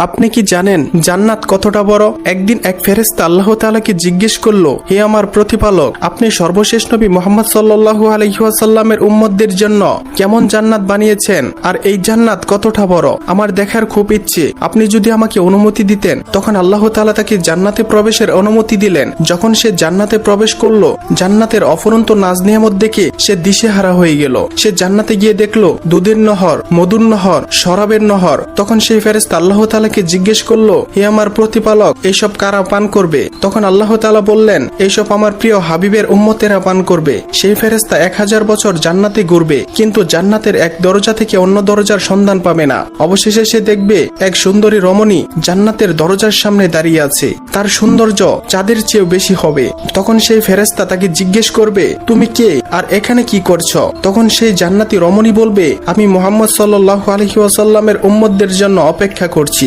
আপনি কি জানেন জান্নাত কতটা বড়? একদিন এক ফেরেশতা আল্লাহ তাআলাকে জিজ্ঞেস করলো, হে আমার প্রতিপালক, আপনি সর্বশেষ নবী মুহাম্মদ সাল্লাল্লাহু আলাইহি ওয়াসাল্লামের উম্মতদের জন্য কেমন জান্নাত বানিয়েছেন, আর এই জান্নাত কতটা বড়? আমার দেখার খুব ইচ্ছে, আপনি যদি আমাকে অনুমতি দিতেন। তখন আল্লাহ তাআলা তাকে জান্নাতে প্রবেশের অনুমতি দিলেন। যখন সে জান্নাতে প্রবেশ করলো, জান্নাতের অফুরন্ত নাজ নিয়ামত দেখে সে দিশেহারা হয়ে গেল। সে জান্নাতে গিয়ে দেখলো দুধের নহর, মধুর নহর, শরাবের নহর। তখন সেই ফেরেশতা আল্লাহ তাআলাকে জিজ্ঞেস করলো, হে আমার প্রতিপালক, এইসব কারা পান করবে? তখন আল্লাহ তাআলা বললেন, এইসব আমার প্রিয় হাবিবের উম্মতেরা পান করবে। সেই ফেরেশতা 1000 বছর জান্নাতে ঘুরবে, কিন্তু জান্নাতের এক দরজা থেকে অন্য দরজার সন্ধান পাবে না। অবশেষে সে দেখবে এক সুন্দরী রমণী জান্নাতের দরজার সামনে দাঁড়িয়ে আছে। তার সৌন্দর্য চাঁদের চেয়েও বেশি হবে। তখন সেই ফেরেশতা তাকে জিজ্ঞেস করবে, তুমি কে আর এখানে কি করছো? তখন সেই জান্নাতি রমণী বলবে, আমি মুহাম্মদ সাল্লাল্লাহু আলাইহি ওয়াসাল্লামের উম্মতদের জন্য অপেক্ষা করছি।